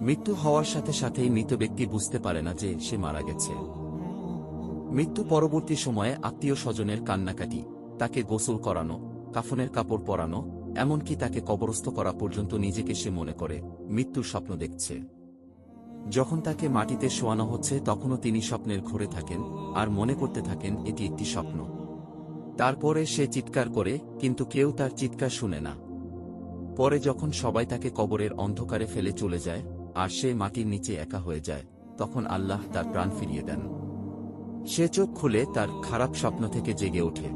মৃত্যু হওয়ার সাথে সাথেই মৃত ব্যক্তি বুঝতে পারে না যে সে মারা গেছে। মৃত্যু পরবর্তী সময়ে আত্মীয় স্বজনের কান্নাকাটি, তাকে গোসল করানো, কাফনের কাপড় পরানো, এমনকি তাকে কবরস্থ করা পর্যন্ত নিজেকে সে মনে করে মৃত্যুর স্বপ্ন দেখছে। যখন তাকে মাটিতে শোয়ানো হচ্ছে তখনও তিনি স্বপ্নের ঘোরে থাকেন আর মনে করতে থাকেন এটি একটি স্বপ্ন। তারপরে সে চিৎকার করে, কিন্তু কেউ তার চিৎকার শুনে না। পরে যখন সবাই তাকে কবরের অন্ধকারে ফেলে চলে যায় আর সে মাটির নিচে একা হয়ে যায়, তখন আল্লাহ তার প্রাণ ফিরিয়ে দেন। সে চোখ খুলে তার খারাপ স্বপ্ন থেকে জেগে ওঠে।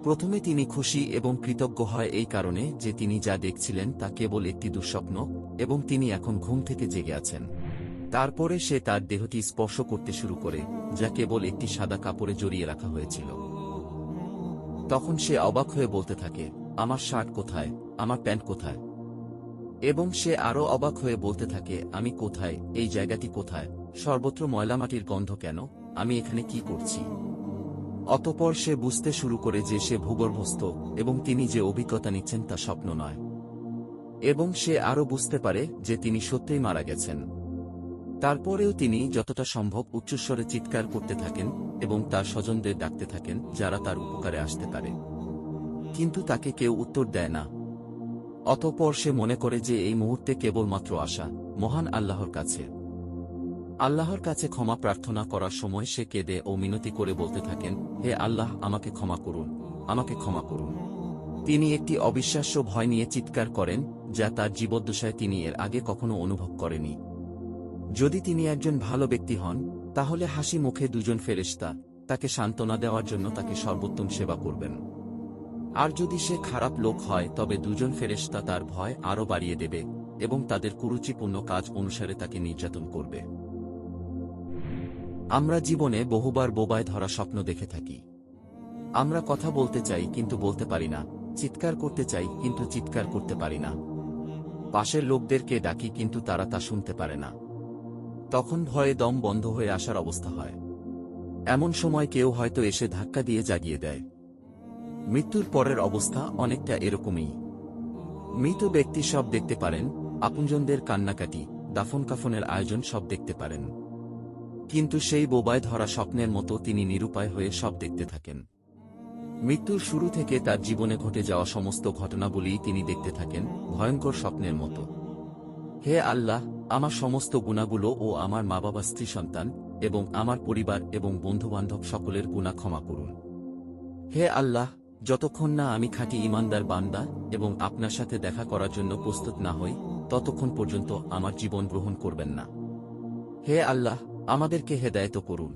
প্রথমে তিনি খুশি এবং কৃতজ্ঞ হয় এই কারণে যে তিনি যা দেখছিলেন তা কেবল একটি দুঃস্বপ্ন এবং তিনি এখন ঘুম থেকে জেগে আছেন। তারপরে সে তার দেহটি স্পর্শ করতে শুরু করে, যা কেবল একটি সাদা কাপড়ে জড়িয়ে রাখা হয়েছিল। তখন সে অবাক হয়ে বলতে থাকে, আমার শার্ট কোথায়, আমার প্যান্ট কোথায়? এবং সে আরও অবাক হয়ে বলতে থাকে, আমি কোথায়, এই জায়গাটি কোথায়, সর্বত্র ময়লামাটির গন্ধ কেন, আমি এখানে কি করছি? অতঃপর সে বুঝতে শুরু করে যে সে ভূগর্ভস্থ এবং তিনি যে অভিজ্ঞতা নিচ্ছেন তা স্বপ্ন নয়। এবং সে আরও বুঝতে পারে যে তিনি সত্যিই মারা গেছেন। তারপরেও তিনি যতটা সম্ভব উচ্চস্বরে চিৎকার করতে থাকেন এবং তার স্বজনদের ডাকতে থাকেন যারা তার উপকারে আসতে পারে, কিন্তু তাকে কেউ উত্তর দেয় না। অতঃপর সে মনে করে যে এই মুহূর্তে কেবলমাত্র আশা মহান আল্লাহর কাছে। আল্লাহর কাছে ক্ষমা প্রার্থনা করার সময় সে কেঁদে ও মিনতি করে বলতে থাকেন, হে আল্লাহ, আমাকে ক্ষমা করুন, আমাকে ক্ষমা করুন। তিনি একটি অবিশ্বাস্য ভয় নিয়ে চিৎকার করেন যা তার জীবদ্দশায় তিনি এর আগে কখনো অনুভব করেনি। যদি তিনি একজন ভালো ব্যক্তি হন, তাহলে হাসি মুখে দুজন ফেরেশতা তাকে সান্ত্বনা দেওয়ার জন্য তাকে সর্বোত্তম সেবা করবেন। আর যদি সে খারাপ লোক হয় তবে দুজন ফেরেশতা তার ভয় আরও বাড়িয়ে দেবে এবং তাদের কুরুচিপূর্ণ কাজ অনুসারে তাকে নির্যাতন করবে। আমরা জীবনে বহুবার বোবায় ধরা স্বপ্ন দেখে থাকি। আমরা কথা বলতে চাই কিন্তু বলতে পারি না, চিৎকার করতে চাই কিন্তু চিৎকার করতে পারি না, পাশের লোকদেরকে ডাকি কিন্তু তারা তা শুনতে পারে না। তখন ভয়ে দম বন্ধ হয়ে আসার অবস্থা হয়। এমন সময় কেউ হয়তো এসে ধাক্কা দিয়ে জাগিয়ে দেয়। মৃত্যুর পরের অবস্থা অনেকটা এরকমই। মৃত ব্যক্তি সব দেখতে পারেন, আপনজনদের কান্নাকাটি, দাফন কাফনের আয়োজন সব দেখতে পারেন, কিন্তু সেই বোবায় ধরা স্বপ্নের মতো তিনি নিরুপায় হয়ে সব দেখতে থাকেন। মৃত্যুর শুরু থেকে তার জীবনে ঘটে যাওয়া সমস্ত ঘটনাবলী তিনি দেখতে থাকেন ভয়ঙ্কর স্বপ্নের মতো। হে আল্লাহ, আমার সমস্ত গুনাহগুলো ও আমার মা বাবা, স্ত্রী, সন্তান এবং আমার পরিবার এবং বন্ধুবান্ধব সকলের গুনাহ ক্ষমা করুন। হে আল্লাহ, যতক্ষণ না আমি খাঁটি ঈমানদার বান্দা এবং আপনার সাথে দেখা করার জন্য প্রস্তুত না হই, ততক্ষণ পর্যন্ত আমার জীবন গ্রহণ করবেন না। হে আল্লাহ, আমাদেরকে হেদায়েত করুন।